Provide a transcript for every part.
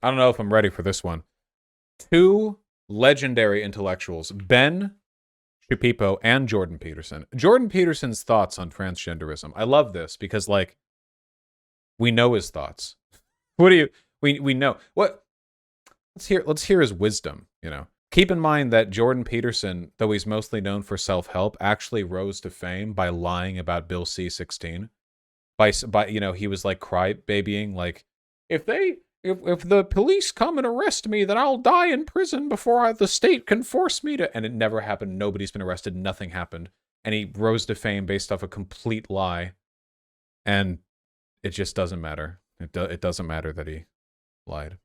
I don't know if I'm ready for this one. Two legendary intellectuals, Ben Shapiro and Jordan Peterson. Jordan Peterson's thoughts on transgenderism. I love this because, like, we know his thoughts. What do you? We know what. Let's hear his wisdom. You know, keep in mind that Jordan Peterson, though he's mostly known for self-help, actually rose to fame by lying about Bill C-16. By you know, he was like crybabying, like, if the police come and arrest me, then I'll die in prison before the state can force me to. And it never happened. Nobody's been arrested. Nothing happened. And he rose to fame based off a complete lie. And it just doesn't matter. It doesn't matter that he lied.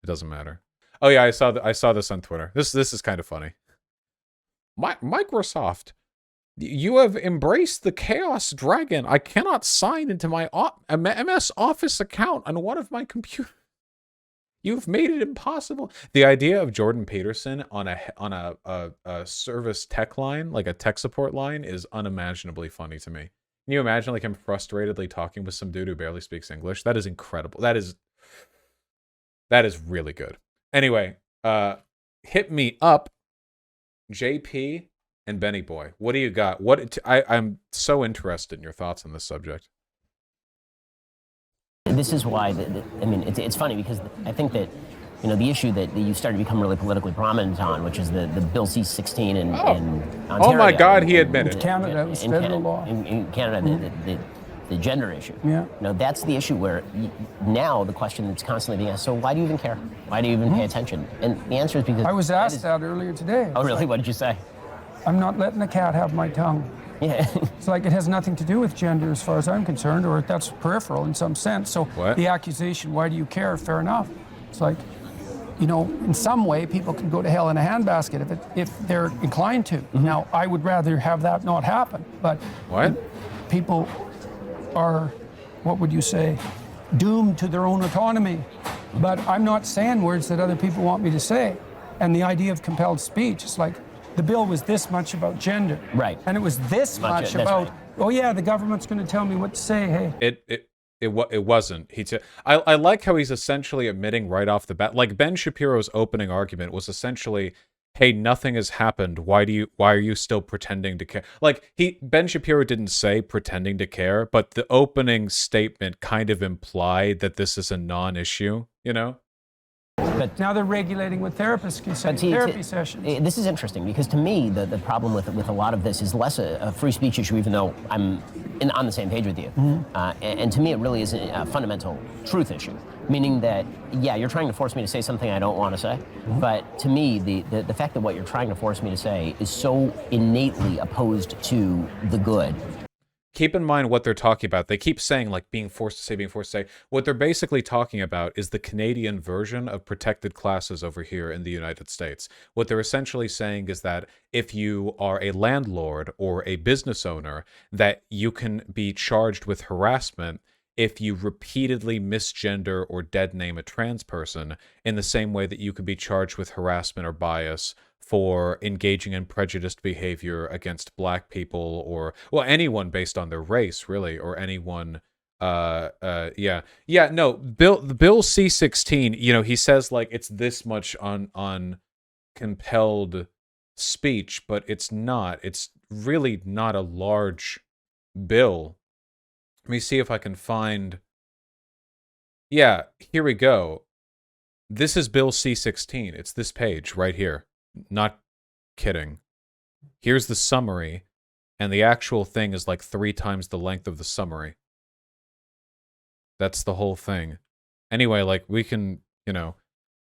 It doesn't matter. Oh yeah, I saw this on Twitter. This is kind of funny. Microsoft, you have embraced the Chaos Dragon. I cannot sign into my MS Office account on one of my computers. You've made it impossible. The idea of Jordan Peterson on a service tech line, like a tech support line, is unimaginably funny to me. Can you imagine, like, him frustratedly talking with some dude who barely speaks English? That is incredible. That is really good. Anyway, hit me up, JP and Benny Boy. What do you got? I'm so interested in your thoughts on this subject. This is why, I mean, it's funny because I think that, you know, the issue that you started to become really politically prominent on, which is the Bill C-16 in Ontario. Oh my God, he admitted. In Canada, it was federal law. In Canada, the gender issue. Yeah. You know, that's the issue where now the question that's constantly being asked, so why do you even care? Why do you even pay attention? And the answer is because... I was asked that earlier today. Oh, really? What did you say? I'm not letting the cat have my tongue. Yeah. It's like it has nothing to do with gender as far as I'm concerned, or that's peripheral in some sense. So the accusation, why do you care? Fair enough. It's like, you know, in some way, people can go to hell in a handbasket if they're inclined to. Now, I would rather have that not happen, but people are, what would you say, doomed to their own autonomy. But I'm not saying words that other people want me to say. And the idea of compelled speech, it's like, the bill was this much about gender. Right. And it was this much about, oh yeah, the government's going to tell me what to say, hey. It wasn't. I like how he's essentially admitting right off the bat, like Ben Shapiro's opening argument was essentially, hey, nothing has happened. Why are you still pretending to care? Like, Ben Shapiro didn't say pretending to care, but the opening statement kind of implied that this is a non-issue, you know? But now they're regulating what therapists can say, therapy sessions. This is interesting because to me, the problem with a lot of this is less a free speech issue, even though I'm on the same page with you. And to me, it really is a fundamental truth issue, meaning that, yeah, you're trying to force me to say something I don't want to say. But to me, the fact that what you're trying to force me to say is so innately opposed to the good. Keep in mind what they're talking about. They keep saying, like, being forced to say. What they're basically talking about is the Canadian version of protected classes over here in the United States. What they're essentially saying is that if you are a landlord or a business owner, that you can be charged with harassment if you repeatedly misgender or dead name a trans person, in the same way that you can be charged with harassment or bias for engaging in prejudiced behavior against black people or, well, anyone based on their race, really, or anyone, no, Bill C-16, you know, he says, like, it's this much on compelled speech, but it's not. It's really not a large bill. Let me see if I can find... Yeah, here we go. This is Bill C-16. It's this page right here. Not kidding. Here's the summary, and the actual thing is like 3 times the length of the summary. That's the whole thing. Anyway, like, we can, you know,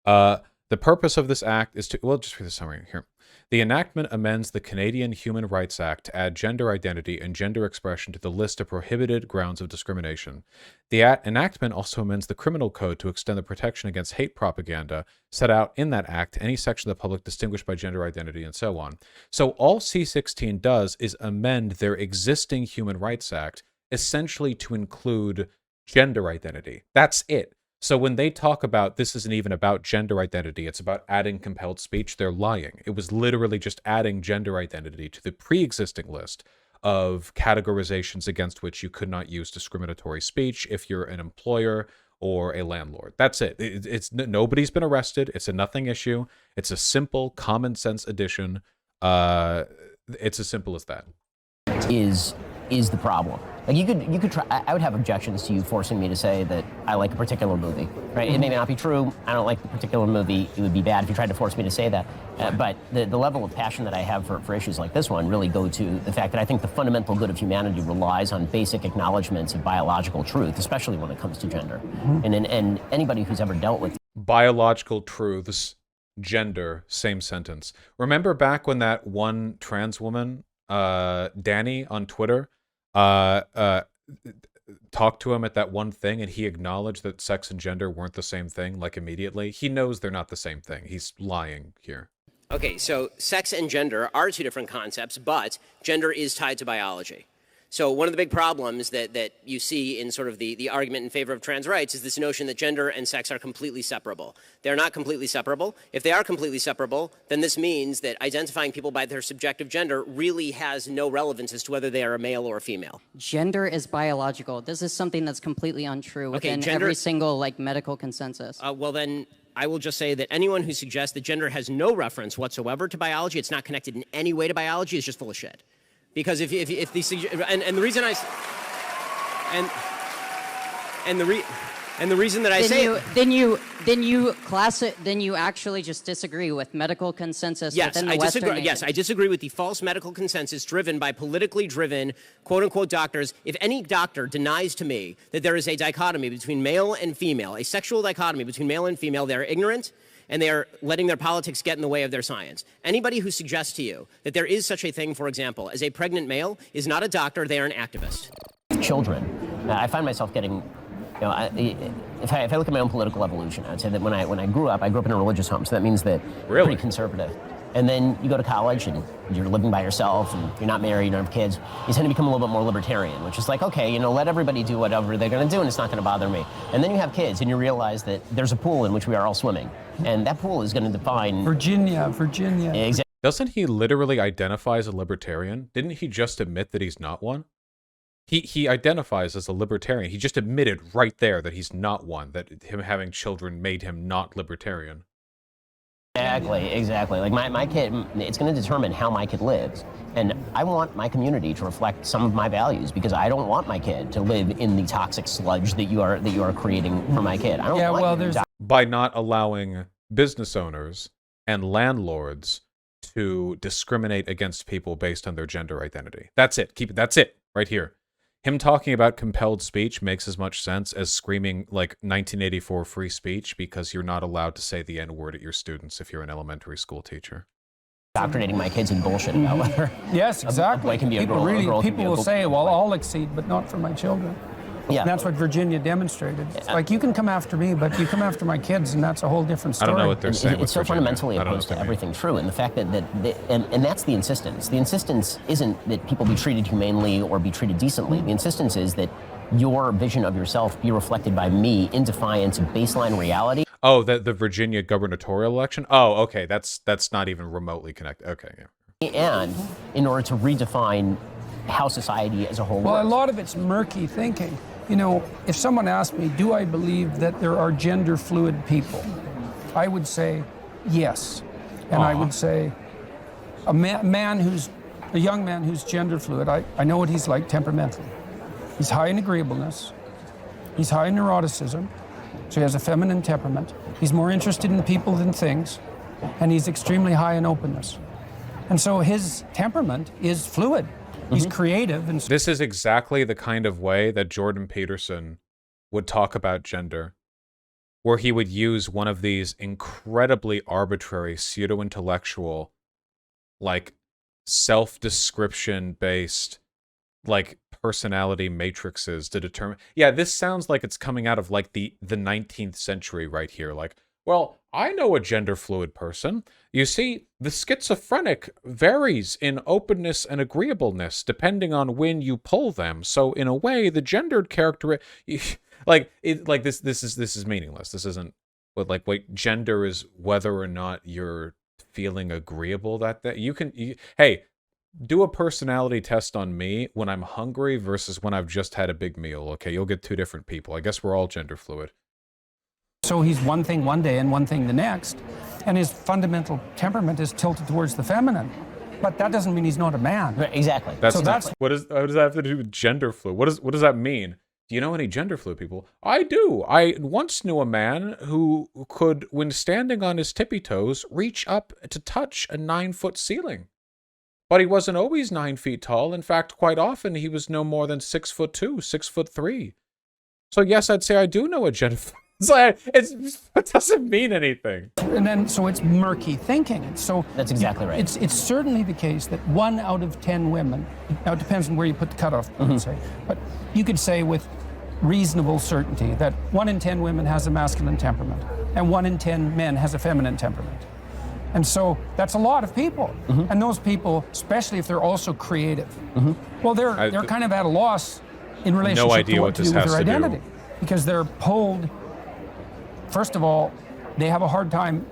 the purpose of this act is to, well, just read the summary here. The enactment amends the Canadian Human Rights Act to add gender identity and gender expression to the list of prohibited grounds of discrimination. The enactment also amends the criminal code to extend the protection against hate propaganda set out in that act to any section of the public distinguished by gender identity and so on. So all C-16 does is amend their existing Human Rights Act essentially to include gender identity. That's it. So when they talk about this isn't even about gender identity, it's about adding compelled speech, they're lying. It was literally just adding gender identity to the pre-existing list of categorizations against which you could not use discriminatory speech if you're an employer or a landlord. That's it. It's nobody's been arrested. It's a nothing issue. It's a simple common sense addition. It's as simple as that. Is the problem. Like you could try. I would have objections to you forcing me to say that I like a particular movie, right? It may not be true. I don't like the particular movie. It would be bad if you tried to force me to say that. But the level of passion that I have for issues like this one really go to the fact that I think the fundamental good of humanity relies on basic acknowledgments of biological truth, especially when it comes to gender. And anybody who's ever dealt with biological truths, gender, same sentence. Remember back when that one trans woman, Danny on Twitter, talked to him at that one thing, and he acknowledged that sex and gender weren't the same thing, like immediately. He knows they're not the same thing. He's lying here. Okay, so sex and gender are two different concepts, but gender is tied to biology. So one of the big problems that you see in sort of the argument in favor of trans rights is this notion that gender and sex are completely separable. They're not completely separable. If they are completely separable, then this means that identifying people by their subjective gender really has no relevance as to whether they are a male or a female. Gender is biological. This is something that's completely untrue within every single medical consensus. Well, then I will just say that anyone who suggests that gender has no reference whatsoever to biology, it's not connected in any way to biology, is just full of shit. Because if these and the reason I and the reason that I say then you actually just disagree with medical consensus within the I Western disagree. nation. Yes, I disagree with the false medical consensus driven by politically driven quote unquote doctors. If any doctor denies to me that there is a dichotomy between male and female, a sexual dichotomy between male and female, they are ignorant. And they are letting their politics get in the way of their science. Anybody who suggests to you that there is such a thing, for example, as a pregnant male is not a doctor, they are an activist. Children. I find myself getting, if I look at my own political evolution, I would say that when I grew up in a religious home, so that means that Really? pretty conservative. And then you go to college and you're living by yourself and you're not married, you don't have kids. You tend to become a little bit more libertarian, which is like, okay, let everybody do whatever they're going to do and it's not going to bother me. And then you have kids and you realize that there's a pool in which we are all swimming. And that pool is going to define... Virginia. Exactly. Doesn't he literally identify as a libertarian? Didn't he just admit that he's not one? He identifies as a libertarian. He just admitted right there that he's not one, that him having children made him not libertarian. Exactly. Like my kid, it's going to determine how my kid lives. And I want my community to reflect some of my values because I don't want my kid to live in the toxic sludge that you are creating for my kid. I don't want by not allowing business owners and landlords to discriminate against people based on their gender identity. That's it. That's it right here. Him talking about compelled speech makes as much sense as screaming like 1984 free speech because you're not allowed to say the N-word at your students if you're an elementary school teacher. Indoctrinating my kids in bullshit about whether yes, exactly. a boy can be a people girl, people will say, well, I'll exceed, but not for my children. Yeah. And that's what Virginia demonstrated. It's like, you can come after me, but you come after my kids, and that's a whole different story. I don't know what they're saying. It's so fundamentally opposed to everything true, and the fact that and that's the insistence. The insistence isn't that people be treated humanely or be treated decently. The insistence is that your vision of yourself be reflected by me in defiance of baseline reality. Oh, the Virginia gubernatorial election? Oh, okay. That's not even remotely connected. Okay, yeah. And in order to redefine how society as a whole works. Well, a lot of it's murky thinking. If someone asked me, do I believe that there are gender fluid people? I would say yes. And I would say a young man who's gender fluid, I know what he's like temperamentally. He's high in agreeableness. He's high in neuroticism. So he has a feminine temperament. He's more interested in people than things. And he's extremely high in openness. And so his temperament is fluid. He's creative. And this is exactly the kind of way that Jordan Peterson would talk about gender, where he would use one of these incredibly arbitrary, pseudo-intellectual, like, self-description based, like, personality matrices to determine... Yeah, this sounds like it's coming out of, like, the 19th century right here. Like, well, I know a gender fluid person. You see, the schizophrenic varies in openness and agreeableness depending on when you pull them. So in a way, the gendered character, this is meaningless. This isn't what gender is whether or not you're feeling agreeable that you can. Hey, do a personality test on me when I'm hungry versus when I've just had a big meal. Okay, you'll get two different people. I guess we're all gender fluid. So he's one thing one day and one thing the next, and his fundamental temperament is tilted towards the feminine. But that doesn't mean he's not a man. Right, exactly. What does that have to do with gender fluid? What does that mean? Do you know any gender fluid people? I do. I once knew a man who could, when standing on his tippy toes, reach up to touch a 9-foot ceiling. But he wasn't always 9 feet tall. In fact, quite often he was no more than 6'2", 6'3". So yes, I'd say I do know a gender fluid. It doesn't mean anything. And then, so it's murky thinking. So that's exactly right. It's certainly the case that 1 out of 10 women, now it depends on where you put the cutoff, say, but you could say with reasonable certainty that 1 in 10 women has a masculine temperament and 1 in 10 men has a feminine temperament. And so that's a lot of people. And those people, especially if they're also creative, well, they're kind of at a loss in relationship to what to do with their identity. Because they're pulled. First of all, they have a hard time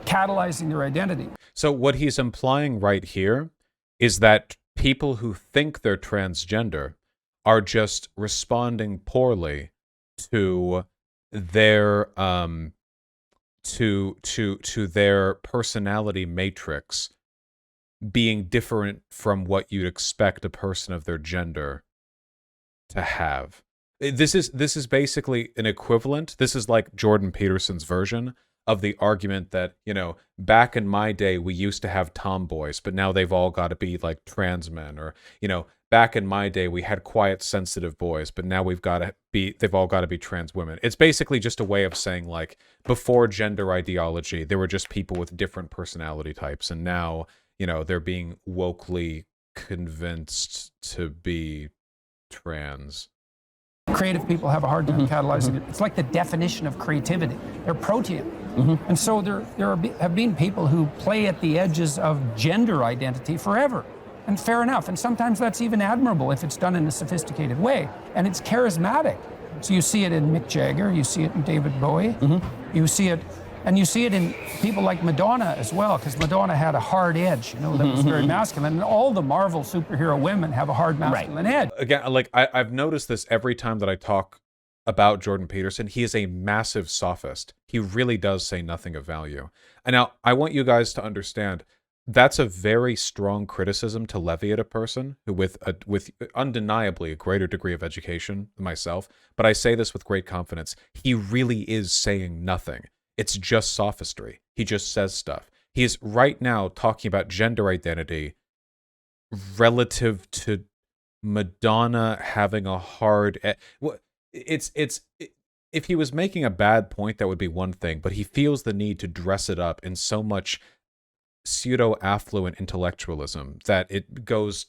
catalyzing their identity. So what he's implying right here is that people who think they're transgender are just responding poorly to their to their personality matrix being different from what you'd expect a person of their gender to have. This is basically an equivalent. This is like Jordan Peterson's version of the argument that, you know, back in my day we used to have tomboys, but now they've all got to be like trans men, or, you know, back in my day we had quiet, sensitive boys, but now they've all got to be trans women. It's basically just a way of saying, like, before gender ideology, there were just people with different personality types, and now, you know, they're being wokely convinced to be trans. Creative people have a hard time catalyzing it. It's like the definition of creativity. They're protean. And so there have been people who play at the edges of gender identity forever. And fair enough. And sometimes that's even admirable if it's done in a sophisticated way. And it's charismatic. So you see it in Mick Jagger, you see it in David Bowie, you see it in people like Madonna as well, because Madonna had a hard edge, you know, that was very masculine. And all the Marvel superhero women have a hard masculine edge. Again, like I've noticed this every time that I talk about Jordan Peterson. He is a massive sophist. He really does say nothing of value. And now I want you guys to understand that's a very strong criticism to levy at a person who with undeniably a greater degree of education than myself. But I say this with great confidence. He really is saying nothing. It's just sophistry. He just says stuff. He is right now talking about gender identity relative to Madonna having a hard... If he was making a bad point, that would be one thing, but he feels the need to dress it up in so much pseudo-affluent intellectualism that it goes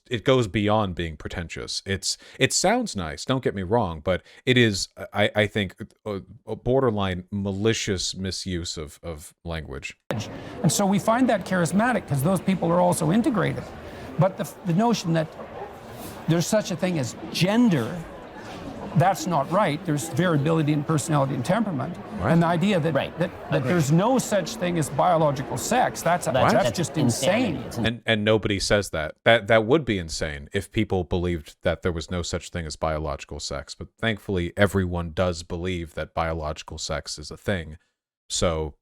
beyond being pretentious. It sounds nice, don't get me wrong, but it is, I think, a borderline malicious misuse of language. And so we find that charismatic because those people are also integrated. But the notion that there's such a thing as gender, that's not right. There's variability in personality and temperament. Right. And the idea that there's no such thing as biological sex, that's just insane. And nobody says that. That would be insane if people believed that there was no such thing as biological sex. But thankfully, everyone does believe that biological sex is a thing. So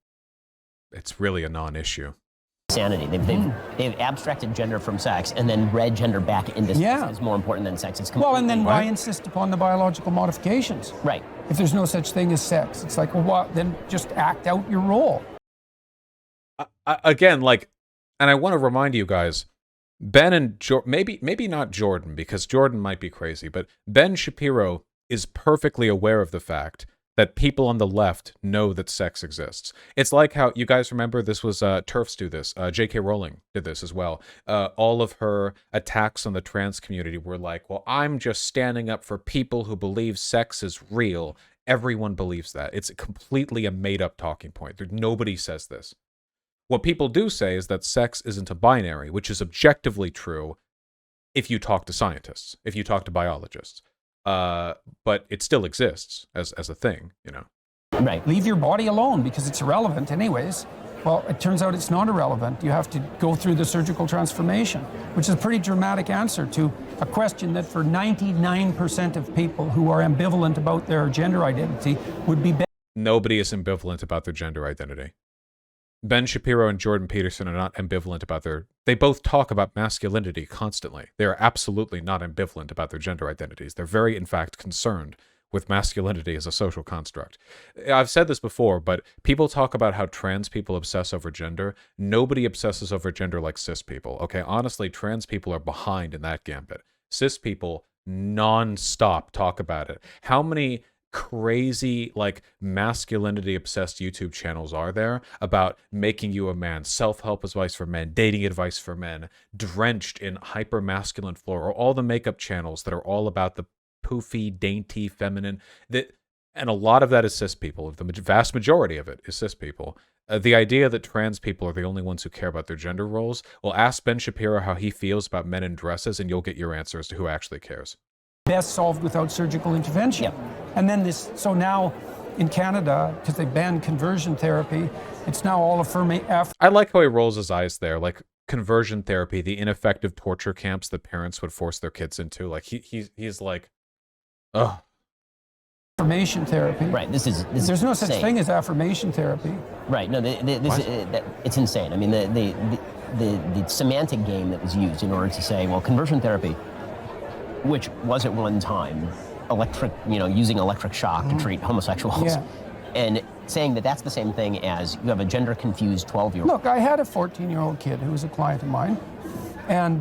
it's really a non-issue. Sanity. They've abstracted gender from sex and then read gender back into sex as more important than sex. It's well, and then why insist upon the biological modifications? Right. If there's no such thing as sex, it's like, well, then just act out your role. Again, like, and I want to remind you guys, Ben and maybe not Jordan, because Jordan might be crazy, but Ben Shapiro is perfectly aware of the fact that people on the left know that sex exists. It's like how, you guys remember, this was, TERFs do this, J.K. Rowling did this as well. All of her attacks on the trans community were like, well, I'm just standing up for people who believe sex is real. Everyone believes that. It's completely a made-up talking point. Nobody says this. What people do say is that sex isn't a binary, which is objectively true if you talk to scientists, if you talk to biologists. But it still exists as a thing, you know. Right. Leave your body alone because it's irrelevant anyways. Well, it turns out it's not irrelevant. You have to go through the surgical transformation, which is a pretty dramatic answer to a question that for 99% of people who are ambivalent about their gender identity would be nobody is ambivalent about their gender identity. Ben Shapiro and Jordan Peterson are not ambivalent about they both talk about masculinity constantly. They are absolutely not ambivalent about their gender identities. They're very, in fact, concerned with masculinity as a social construct. I've said this before, but people talk about how trans people obsess over gender. Nobody obsesses over gender like cis people. Okay, honestly, trans people are behind in that gambit. Cis people non-stop talk about it. How many crazy like masculinity obsessed YouTube channels are there about making you a man, self-help advice for men, dating advice for men, drenched in hyper masculine floor, or all the makeup channels that are all about the poofy, dainty, feminine, and a lot of that is cis people. The vast majority of it is cis people. The idea that trans people are the only ones who care about their gender roles, well, ask Ben Shapiro how he feels about men in dresses and you'll get your answer as to who actually cares. Best solved without surgical intervention. Yep. And then so now in Canada, because they banned conversion therapy, it's now all I like how he rolls his eyes there, like conversion therapy, the ineffective torture camps that parents would force their kids into. Like he's like, ugh. Affirmation therapy. Right. There's no such thing as affirmation therapy. Right. No, it's insane. I mean, the semantic game that was used in order to say, well, conversion therapy, which was at one time using electric shock to treat homosexuals, and saying that that's the same thing as you have a gender-confused 12-year-old. Look, I had a 14-year-old kid who was a client of mine, and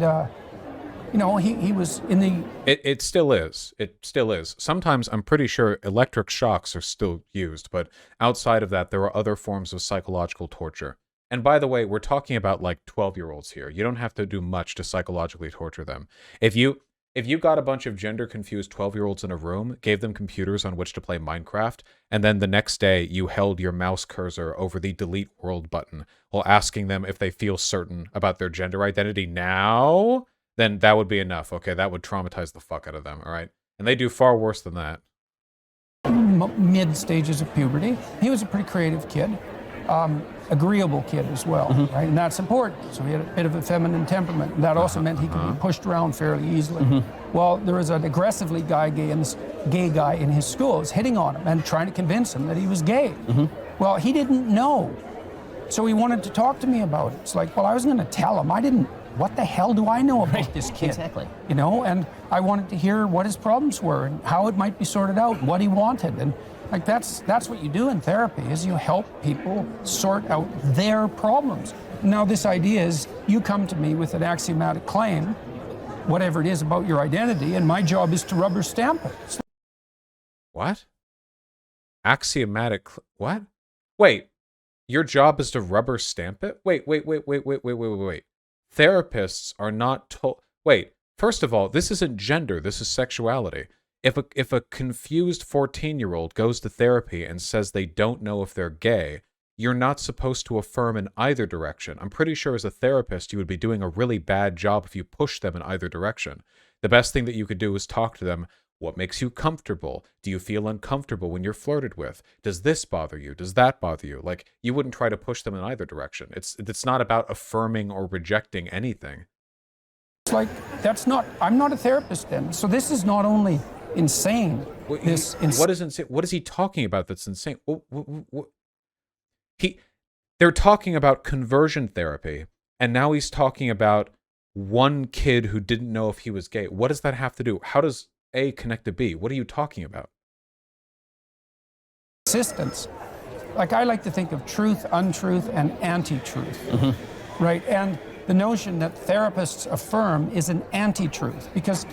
he was in the... It still is. It still is. Sometimes I'm pretty sure electric shocks are still used, but outside of that, there are other forms of psychological torture. And by the way, we're talking about like 12-year-olds here. You don't have to do much to psychologically torture them. If you got a bunch of gender-confused 12-year-olds in a room, gave them computers on which to play Minecraft, and then the next day you held your mouse cursor over the delete world button while asking them if they feel certain about their gender identity now, then that would be enough. Okay, that would traumatize the fuck out of them, all right? And they do far worse than that. Mid stages of puberty. He was a pretty creative kid. Agreeable kid as well, right? And that's important. So he had a bit of a feminine temperament. And that also meant he could be pushed around fairly easily. Well, there was an aggressively gay guy in his school was hitting on him and trying to convince him that he was gay. Well, he didn't know. So he wanted to talk to me about it. It's like, well, I was going to tell him. What the hell do I know about this kid? Exactly. And I wanted to hear what his problems were and how it might be sorted out, what he wanted. And like that's what you do in therapy, is you help people sort out their problems. Now this idea is you come to me with an axiomatic claim, whatever it is about your identity, and my job is to rubber stamp it. What? Axiomatic, what? Wait, your job is to rubber stamp it? Wait. Therapists are not told, wait, first of all, this isn't gender, this is sexuality. If a confused 14-year-old goes to therapy and says they don't know if they're gay, you're not supposed to affirm in either direction. I'm pretty sure as a therapist, you would be doing a really bad job if you push them in either direction. The best thing that you could do is talk to them. What makes you comfortable? Do you feel uncomfortable when you're flirted with? Does this bother you? Does that bother you? Like, you wouldn't try to push them in either direction. It's not about affirming or rejecting anything. It's like, I'm not a therapist then. So this is not only insane. What is insane? What is he talking about that's insane? They're talking about conversion therapy, and now he's talking about one kid who didn't know if he was gay. What does that have to do? How does A connect to B? What are you talking about? Persistence. Like, I like to think of truth, untruth, and anti-truth, right? And the notion that therapists affirm is an anti-truth, because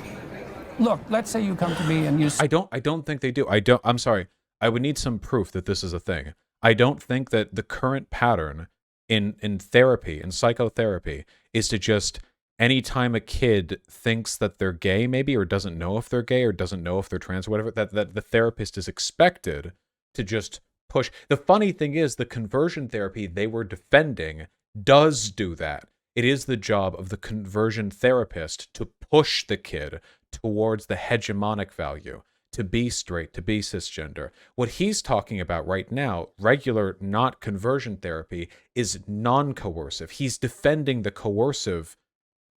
look, let's say you come to me and you... I don't think they do. I'm sorry. I would need some proof that this is a thing. I don't think that the current pattern in therapy, in psychotherapy, is to just, anytime a kid thinks that they're gay maybe, or doesn't know if they're gay, or doesn't know if they're trans or whatever, that the therapist is expected to just push. The funny thing is, the conversion therapy they were defending does do that. It is the job of the conversion therapist to push the kid towards the hegemonic value, to be straight, to be cisgender. What he's talking about right now, regular, not conversion therapy, is non-coercive. He's defending the coercive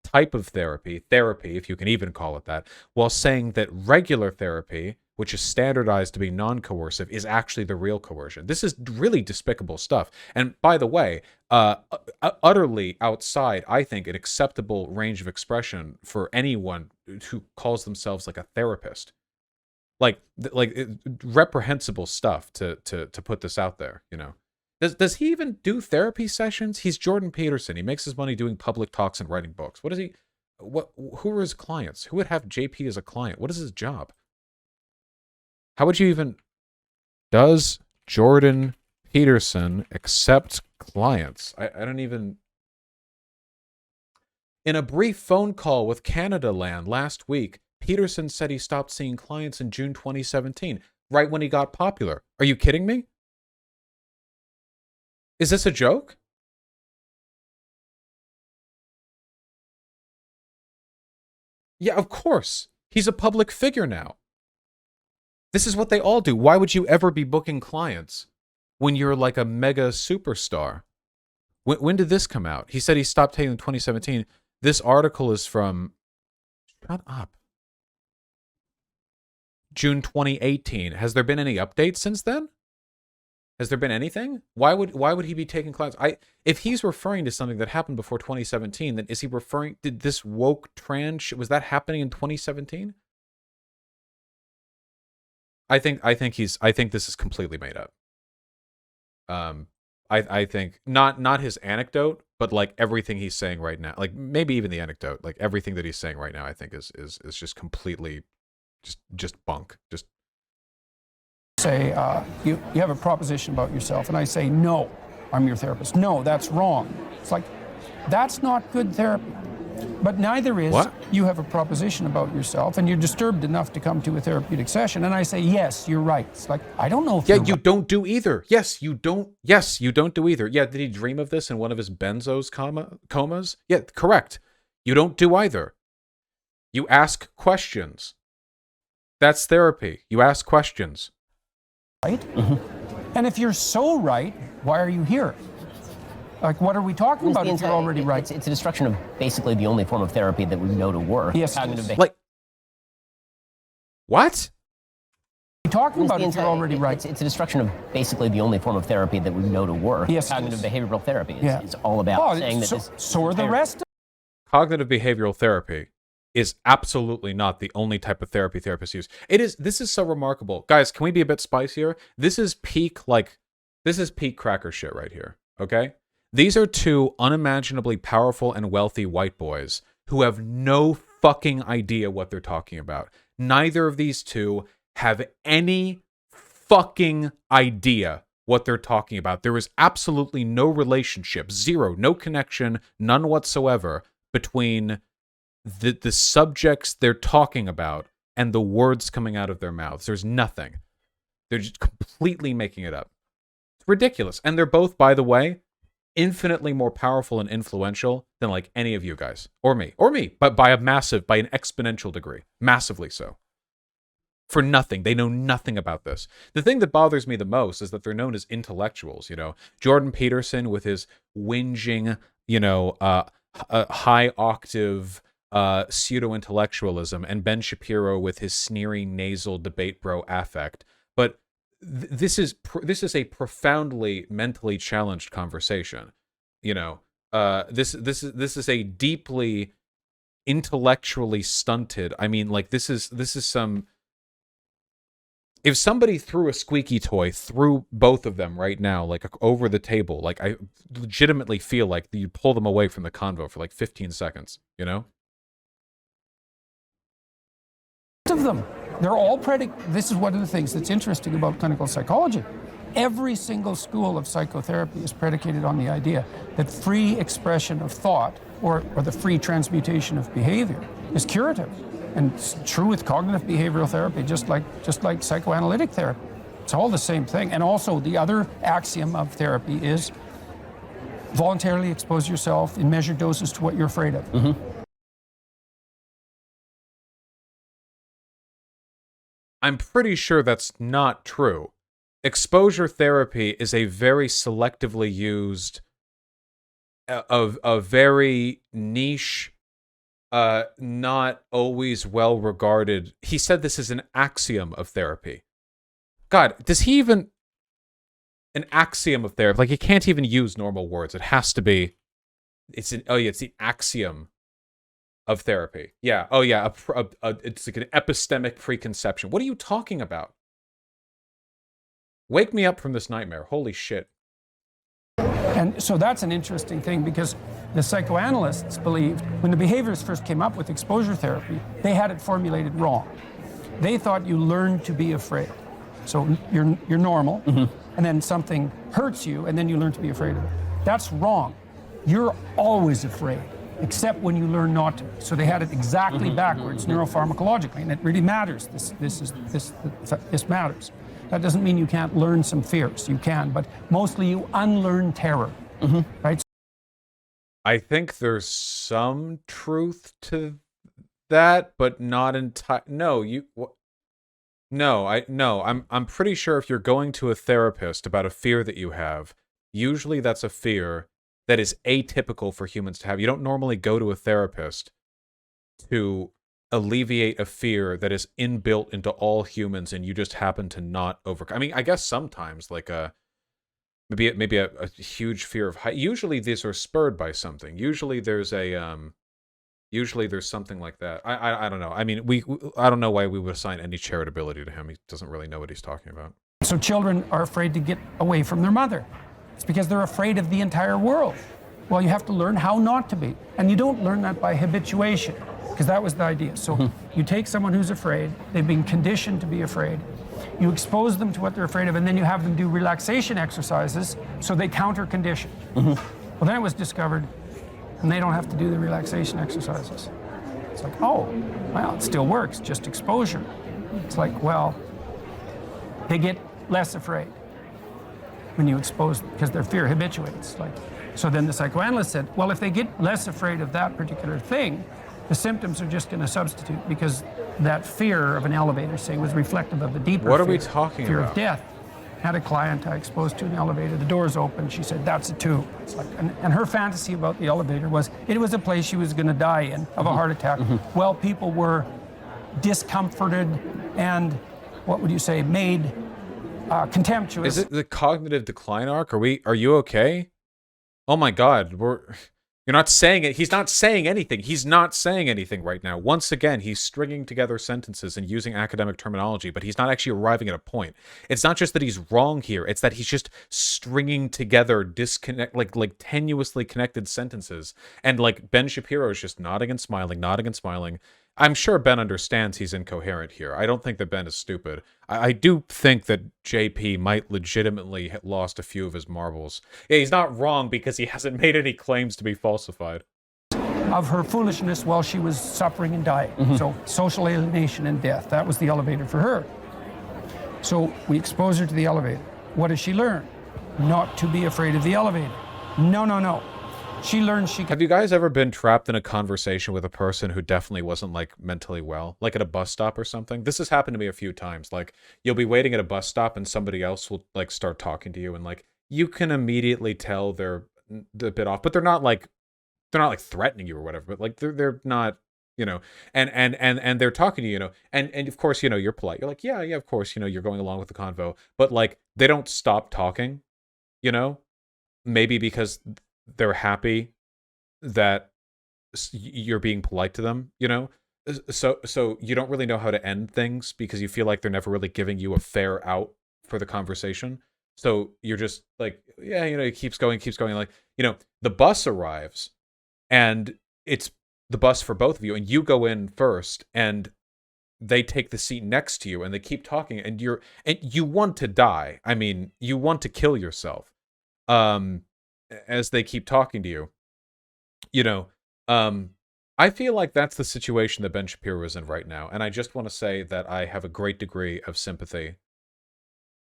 type of therapy, if you can even call it that, while saying that regular therapy, which is standardized to be non-coercive, is actually the real coercion. This is really despicable stuff. And by the way, utterly outside, I think, an acceptable range of expression for anyone who calls themselves like a therapist. Like reprehensible stuff to put this out there, you know. Does he even do therapy sessions? He's Jordan Peterson. He makes his money doing public talks and writing books. What is he? Who are his clients? Who would have JP as a client? What is his job? How would you even... Does Jordan Peterson accept clients? I don't even... In a brief phone call with Canada Land last week, Peterson said he stopped seeing clients in June 2017, right when he got popular. Are you kidding me? Is this a joke? Yeah, of course. He's a public figure now. This is what they all do. Why would you ever be booking clients when you're like a mega superstar? When did this come out? He said he stopped taking in 2017. This article is from... Shut up. June 2018. Has there been any updates since then? Has there been anything? Why would he be taking clients? If he's referring to something that happened before 2017, then is he referring... Did this woke trans... Was that happening in 2017? I think this is completely made up. I think not his anecdote, but like everything he's saying right now, like maybe even the anecdote, like everything that he's saying right now, I think is just completely just bunk. Just say you have a proposition about yourself, and I say no, I'm your therapist. No, that's wrong. It's like that's not good therapy. But neither is what? You have a proposition about yourself and you're disturbed enough to come to a therapeutic session, and I say, yes, you're right. It's like, I don't know if you don't do either. Yes, you don't do either. Yeah, did he dream of this in one of his benzos comas? Yeah, correct. You don't do either. You ask questions. That's therapy. You ask questions. Right? Mm-hmm. And if you're so right, why are you here? Like, what are we talking about if you're already right? It's a destruction of basically the only form of therapy that we know to work. Yes. Like, what? We're talking about if you're already right. It's a destruction of basically the only form of therapy that we know to work. Yes. Cognitive behavioral therapy. Yeah. It's all about saying that so are the rest. Cognitive behavioral therapy is absolutely not the only type of therapy therapists use. This is so remarkable. Guys, can we be a bit spicier? This is peak cracker shit right here, okay? These are two unimaginably powerful and wealthy white boys who have no fucking idea what they're talking about. Neither of these two have any fucking idea what they're talking about. There is absolutely no relationship, zero, no connection, none whatsoever between the subjects they're talking about and the words coming out of their mouths. There's nothing. They're just completely making it up. It's ridiculous. And they're both, by the way, infinitely more powerful and influential than like any of you guys or me, but by an exponential degree, massively so. For nothing. They know nothing about this. The thing that bothers me the most is that they're known as intellectuals, you know. Jordan Peterson with his whinging, you know, high octave pseudo-intellectualism, and Ben Shapiro with his sneering nasal debate bro affect. But this is a profoundly mentally challenged conversation, you know. This is a deeply intellectually stunted. I mean, like this is some. If somebody threw a squeaky toy through both of them right now, like over the table, like I legitimately feel like you pull them away from the convo for like 15 seconds, you know. Of them. They're all this is one of the things that's interesting about clinical psychology. Every single school of psychotherapy is predicated on the idea that free expression of thought or the free transmutation of behavior is curative. And it's true with cognitive behavioral therapy, just like psychoanalytic therapy. It's all the same thing. And also the other axiom of therapy is voluntarily expose yourself in measured doses to what you're afraid of. Mm-hmm. I'm pretty sure that's not true. Exposure therapy is a very selectively used, a very niche not always well regarded. He said this is an axiom of therapy. God, does he even... An axiom of therapy. Like, you can't even use normal words. It has to be... It's the axiom of therapy. Yeah. Oh, yeah. It's like an epistemic preconception. What are you talking about? Wake me up from this nightmare. Holy shit. And so that's an interesting thing, because the psychoanalysts believed when the behaviorists first came up with exposure therapy, they had it formulated wrong. They thought you learn to be afraid. So you're normal, and then something hurts you, and then you learn to be afraid of it. That's wrong. You're always afraid, except when you learn not to. So they had it exactly backwards neuropharmacologically, and it really matters. This matters. That doesn't mean you can't learn some fears. You can, but mostly you unlearn terror, right? I think there's some truth to that, but not entire. I'm pretty sure if you're going to a therapist about a fear that you have, usually that's a fear that is atypical for humans to have. You don't normally go to a therapist to alleviate a fear that is inbuilt into all humans, and you just happen to not overcome. I mean, I guess sometimes, like maybe a huge fear of height. Usually these are spurred by something. Usually there's something like that. I don't know. I mean, I don't know why we would assign any charitability to him. He doesn't really know what he's talking about. So children are afraid to get away from their mother. It's because they're afraid of the entire world. Well, you have to learn how not to be. And you don't learn that by habituation, because that was the idea. So you take someone who's afraid, they've been conditioned to be afraid, you expose them to what they're afraid of, and then you have them do relaxation exercises so they counter condition. Well, then it was discovered, and they don't have to do the relaxation exercises. It's like, oh, well, it still works, just exposure. It's like, well, they get less afraid when you expose them, because their fear habituates. So then the psychoanalyst said, well, if they get less afraid of that particular thing, the symptoms are just going to substitute, because that fear of an elevator, say, was reflective of the deeper What are we talking fear about? of death. Had a client I exposed to an elevator, the doors open, she said, that's a tube. It's like, and her fantasy about the elevator was, it was a place she was going to die in of a heart attack. Well, people were discomforted and, what would you say, made contemptuous. Is it the cognitive decline arc? Are you okay? Oh my God, you're not saying it. He's not saying anything. He's not saying anything right now. Once again, he's stringing together sentences and using academic terminology, but he's not actually arriving at a point. It's not just that he's wrong here. It's that he's just stringing together like tenuously connected sentences. And like Ben Shapiro is just nodding and smiling, nodding and smiling. I'm sure Ben understands he's incoherent here. I don't think that Ben is stupid. I do think that JP might legitimately have lost a few of his marbles. Yeah, he's not wrong because he hasn't made any claims to be falsified. Of her foolishness while she was suffering and dying. So social alienation and death, that was the elevator for her. So we expose her to the elevator. What does she learn? Not to be afraid of the elevator. No. She learns she can... Have you guys ever been trapped in a conversation with a person who definitely wasn't, like, mentally well? Like at a bus stop or something? This has happened to me a few times. Like, you'll be waiting at a bus stop and somebody else will, like, start talking to you, and, like, you can immediately tell they're a bit off, but they're not threatening you or whatever, but, like, they're not, you know, and they're talking to you, you know, and of course, you know, you're polite. You're like, yeah, of course, you know, you're going along with the convo, but, like, they don't stop talking, you know? Maybe because they're happy that you're being polite to them, you know? So you don't really know how to end things because you feel like they're never really giving you a fair out for the conversation. So you're just like, yeah, you know, it keeps going. Like, you know, the bus arrives and it's the bus for both of you, and you go in first and they take the seat next to you and they keep talking, and you want to die. I mean, you want to kill yourself. As they keep talking to you, you know, I feel like that's the situation that Ben Shapiro is in right now. And I just want to say that I have a great degree of sympathy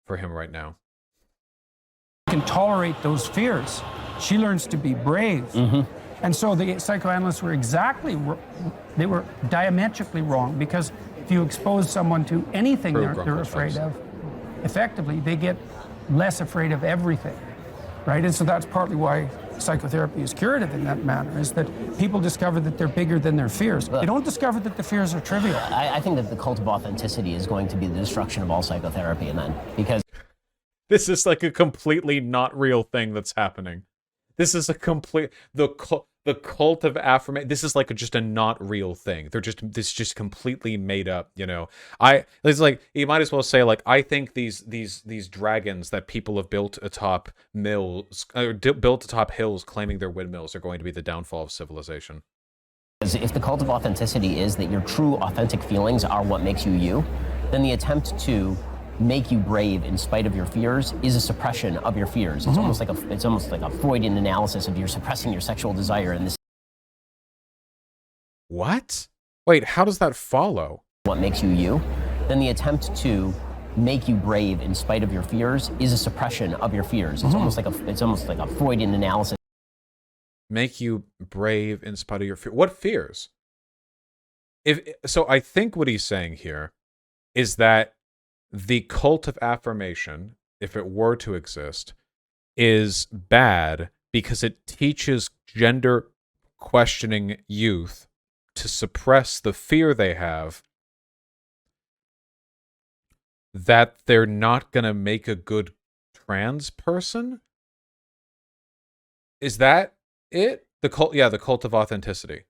for him right now. Can tolerate those fears. She learns to be brave. And so the psychoanalysts were they were diametrically wrong, because if you expose someone to anything they're afraid of, effectively, they get less afraid of everything. Right, and so that's partly why psychotherapy is curative in that manner, is that people discover that they're bigger than their fears. They don't discover that the fears are trivial. I think that the cult of authenticity is going to be the destruction of all psychotherapy, and then because this is like a completely not real thing that's happening. This is a complete the cult of affirmation. This is like just a not real thing. This just completely made up. You know, it's like you might as well say like I think these dragons that people have built atop mills, built atop hills, claiming they're windmills, are going to be the downfall of civilization. If the cult of authenticity is that your true authentic feelings are what makes you you, then the attempt to make you brave in spite of your fears is a suppression of your fears. It's almost like a Freudian analysis of you're suppressing your sexual desire, and this. What? Wait, how does that follow? What makes you you? Then the attempt to make you brave in spite of your fears is a suppression of your fears. It's almost like a Freudian analysis. Make you brave in spite of your fear. What fears? So I think what he's saying here is that the cult of affirmation, if it were to exist, is bad because it teaches gender questioning youth to suppress the fear they have that they're not going to make a good trans person. Is that it? The cult, yeah, the cult of authenticity.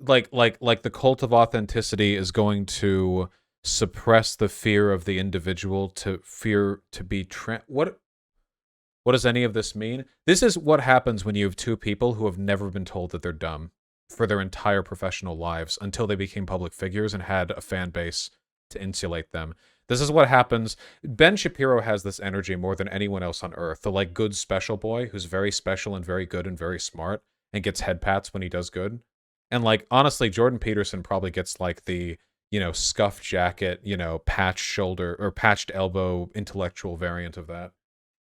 Like the cult of authenticity is going to suppress the fear of the individual to fear to be what does any of this mean? This is what happens when you have two people who have never been told that they're dumb for their entire professional lives until they became public figures and had a fan base to insulate them. This is what happens. Ben Shapiro has this energy more than anyone else on earth. The like good special boy who's very special and very good and very smart and gets head pats when he does good. And like honestly, Jordan Peterson probably gets like the, you know, scuff jacket, you know, patched shoulder or patched elbow intellectual variant of that.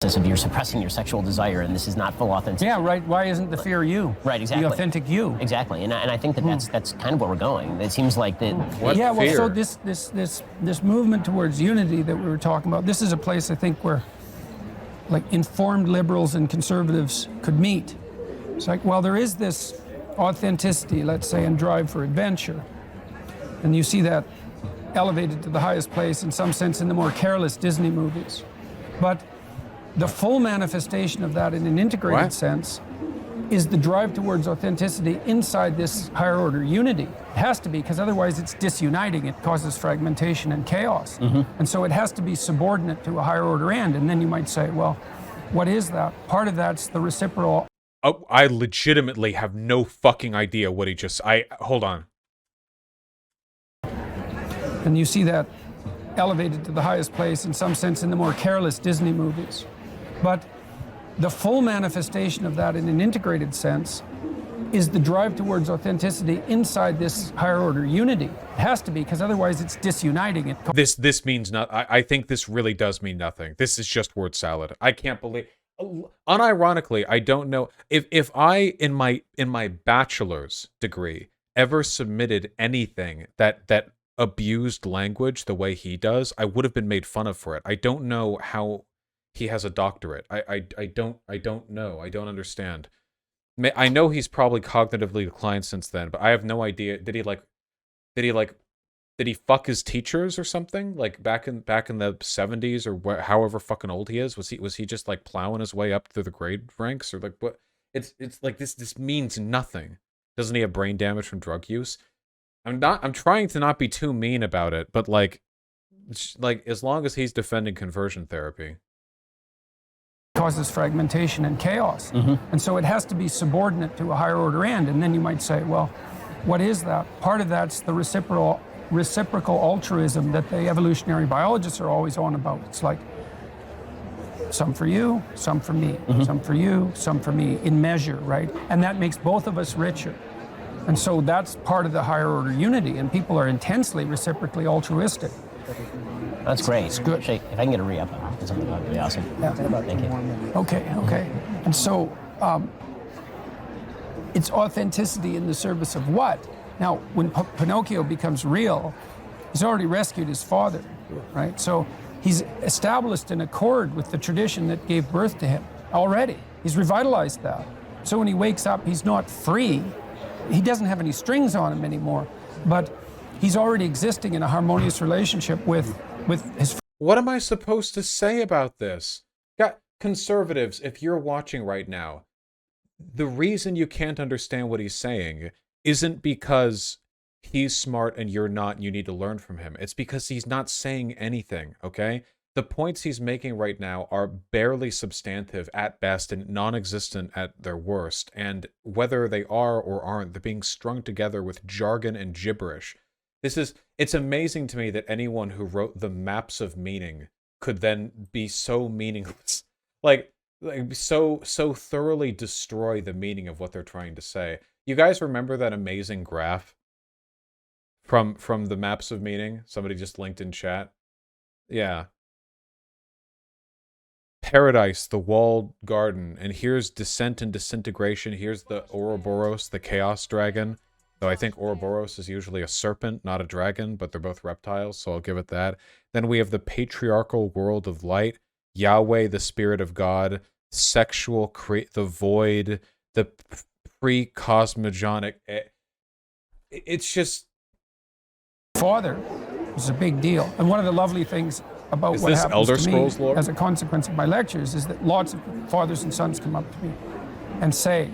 Of you're suppressing your sexual desire, and this is not full authenticity. Yeah, right. Why isn't the fear you? Right, exactly. The authentic you. Exactly, and I think that that's kind of where we're going. It seems like that. What yeah, fear? well, so this movement towards unity that we were talking about, this is a place I think where, like, informed liberals and conservatives could meet. It's like, well, there is this authenticity, let's say, and drive for adventure, and you see that elevated to the highest place in some sense in the more careless Disney movies, but the full manifestation of that in an integrated sense is the drive towards authenticity inside this higher order unity. It has to be, because otherwise it's disuniting. It causes fragmentation and chaos. And so it has to be subordinate to a higher order end. And then you might say, well, what is that? Part of that's the reciprocal. Oh, I legitimately have no fucking idea what he just... Hold on. And you see that elevated to the highest place in some sense in the more careless Disney movies. But the full manifestation of that in an integrated sense is the drive towards authenticity inside this higher order unity. It has to be, because otherwise it's disuniting. This means not. I think this really does mean nothing. This is just word salad. I can't believe... Unironically, I don't know if I in my bachelor's degree ever submitted anything that abused language the way he does, I would have been made fun of for it. I don't know how he has a doctorate. I don't know. I don't understand. I know he's probably cognitively declined since then, but I have no idea. Did he fuck his teachers or something? Like back in the 70s or however fucking old he is? Was he just like plowing his way up through the grade ranks or like what? It's like this means nothing. Doesn't he have brain damage from drug use? I'm trying to not be too mean about it, but like as long as he's defending conversion therapy. Causes fragmentation and chaos. And so it has to be subordinate to a higher order end. And then you might say, well, what is that? Part of that's the reciprocal altruism that the evolutionary biologists are always on about. It's like some for you, some for me, some for you, some for me, in measure, right? And that makes both of us richer. And so that's part of the higher order unity, and people are intensely reciprocally altruistic. That's great. It's good. If I can get a re-up on something, that would be awesome. Yeah. Thank you. Okay. And so it's authenticity in the service of what? Now, when Pinocchio becomes real, he's already rescued his father, right? So He's established an accord with the tradition that gave birth to him already. He's revitalized that. So when he wakes up, he's not free. He doesn't have any strings on him anymore, but he's already existing in a harmonious relationship with his. What am I supposed to say about this? God, conservatives, if you're watching right now, the reason you can't understand what he's saying isn't because he's smart and you're not and you need to learn from him. It's because he's not saying anything, okay? The points he's making right now are barely substantive at best and non-existent at their worst. And whether they are or aren't, they're being strung together with jargon and gibberish. It's amazing to me that anyone who wrote the maps of meaning could then be so meaningless. Like so thoroughly destroy the meaning of what they're trying to say. You guys remember that amazing graph from the maps of meaning? Somebody just linked in chat. Yeah. Paradise, the walled garden, and here's descent and disintegration. Here's the Ouroboros, the chaos dragon. Though I think Ouroboros is usually a serpent, not a dragon, but they're both reptiles, so I'll give it that. Then we have the patriarchal world of light, Yahweh, the spirit of God, sexual, the void, the pre-cosmogonic. It's just... Father is a big deal. And one of the lovely things about what happens Elder to Scrolls me lore? as a consequence of my lectures is that lots of fathers and sons come up to me and say,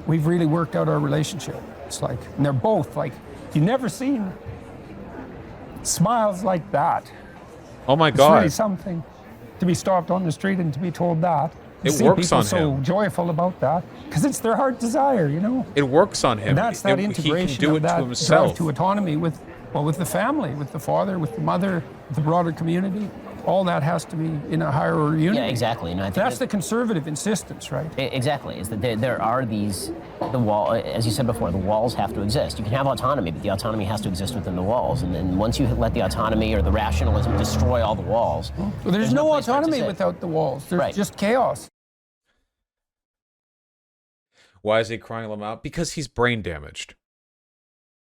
we've really worked out our relationship. It's like, and they're both like, you've never seen smiles like that. Oh my It's God. really something to be stopped on the street and to be told that. It works on so him. Joyful about that because it's their heart desire, you know. It works on him. And that's that integration he can do of it that to himself. drive to autonomy with the family, with the father, with the mother, with the broader community. All that has to be in a higher unity. Yeah, exactly. And I think that's the conservative insistence, right? Exactly. Is that there are the wall, as you said before, the walls have to exist. You can have autonomy, but the autonomy has to exist within the walls. And then once you let the autonomy or the rationalism destroy all the walls, well, there's no place for it to autonomy sit. without the walls. There's just chaos. Why is he crying them out? Because he's brain damaged.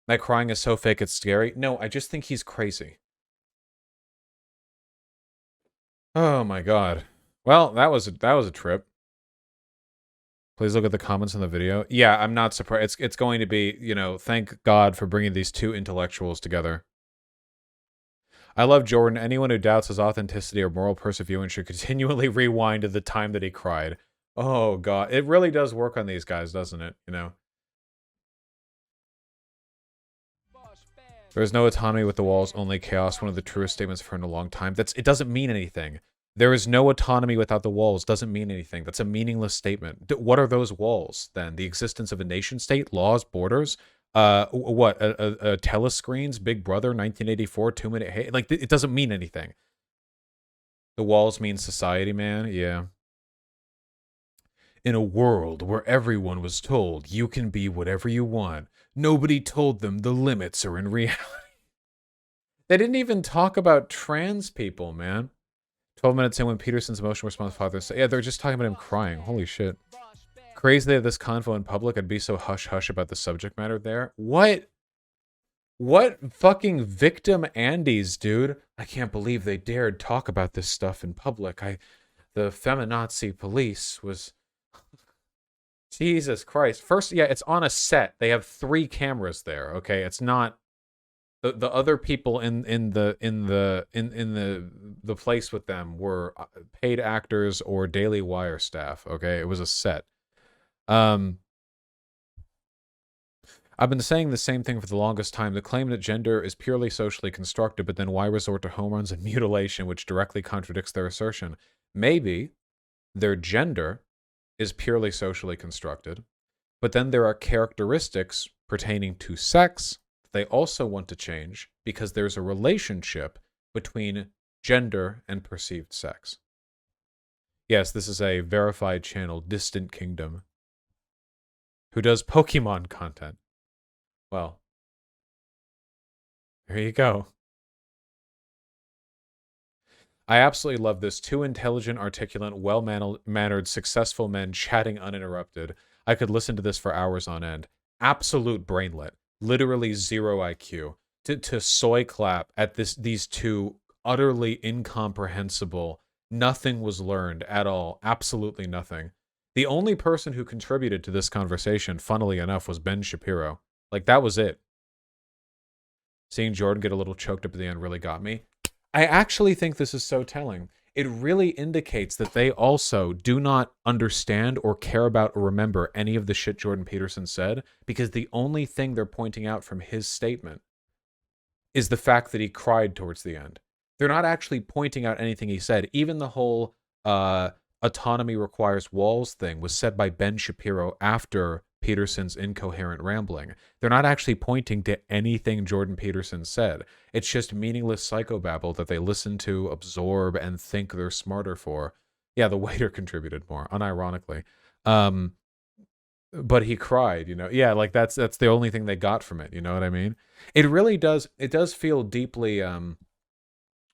That crying is so fake it's scary. No, I just think he's crazy. Oh my God. Well, that was a trip. Please look at the comments on the video. Yeah, I'm not surprised. It's going to be, you know, thank God for bringing these two intellectuals together. I love Jordan. Anyone who doubts his authenticity or moral perseverance should continually rewind to the time that he cried. Oh God, it really does work on these guys, doesn't it? You know. There is no autonomy with the walls, only chaos. One of the truest statements I've heard in a long time. It doesn't mean anything. There is no autonomy without the walls. Doesn't mean anything. That's a meaningless statement. What are those walls then? The existence of a nation state, laws, borders. What? A telescreens, Big Brother, 1984, 2-minute. Hey, like it doesn't mean anything. The walls mean society, man. Yeah. In a world where everyone was told you can be whatever you want, nobody told them the limits are in reality. They didn't even talk about trans people, man. 12 minutes in when Peterson's emotional response father said, yeah, they're just talking about him crying. Holy shit. Crazy they have this convo in public. I'd be so hush-hush about the subject matter there. What? What fucking victim Andes, dude? I can't believe they dared talk about this stuff in public. The feminazi police was... Jesus Christ. First, yeah, it's on a set. They have 3 cameras there, okay? It's not the other people in the place with them were paid actors or Daily Wire staff, okay? It was a set. I've been saying the same thing for the longest time. The claim that gender is purely socially constructed, but then why resort to home runs and mutilation, which directly contradicts their assertion? Maybe their gender is purely socially constructed, but then there are characteristics pertaining to sex that they also want to change because there's a relationship between gender and perceived sex. Yes, this is a verified channel, Distant Kingdom, who does Pokemon content. Well, there you go. I absolutely love this. 2 intelligent, articulate, well-mannered, successful men chatting uninterrupted. I could listen to this for hours on end. Absolute brainlet. Literally 0 IQ. To soy clap at these 2 utterly incomprehensible. Nothing was learned at all. Absolutely nothing. The only person who contributed to this conversation, funnily enough, was Ben Shapiro. Like, that was it. Seeing Jordan get a little choked up at the end really got me. I actually think this is so telling. It really indicates that they also do not understand or care about or remember any of the shit Jordan Peterson said, because the only thing they're pointing out from his statement is the fact that he cried towards the end. They're not actually pointing out anything he said. Even the whole autonomy requires walls thing was said by Ben Shapiro after Peterson's incoherent rambling. They're not actually pointing to anything Jordan Peterson said. It's just meaningless psychobabble that they listen to, absorb, and think they're smarter for. Yeah, the waiter contributed more, unironically. But he cried, you know. Yeah, like that's the only thing they got from it, you know what I mean? It really does, it does feel deeply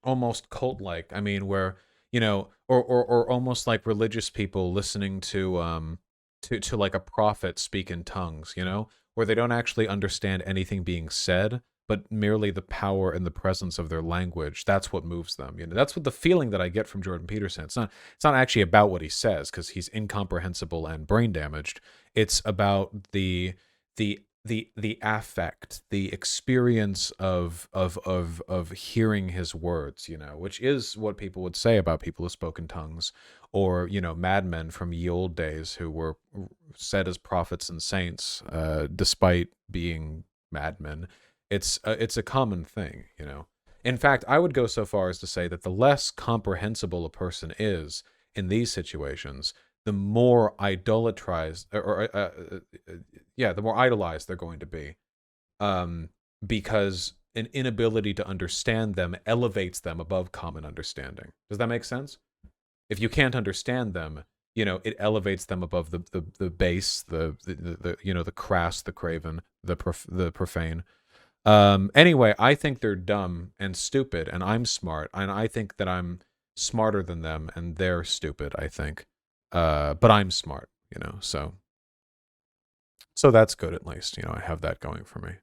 almost cult-like. I mean, where, you know, or almost like religious people listening to like a prophet speak in tongues, you know, where they don't actually understand anything being said, but merely the power and the presence of their language. That's what moves them. You know, that's what the feeling that I get from Jordan Peterson. It's not actually about what he says, because he's incomprehensible and brain damaged. It's about the affect, the experience of hearing his words, you know, which is what people would say about people who spoke in tongues, or, you know, madmen from ye old days who were said as prophets and saints, despite being madmen. It's a common thing, you know. In fact, I would go so far as to say that the less comprehensible a person is in these situations, the more idolatrized, the more idolized they're going to be, because an inability to understand them elevates them above common understanding. Does that make sense? If you can't understand them, you know, it elevates them above the base, the you know, the crass, the craven, the profane. Anyway, I think they're dumb and stupid, and I'm smart, and I think that I'm smarter than them, and they're stupid, I think. But I'm smart, you know, so that's good, at least, you know, I have that going for me.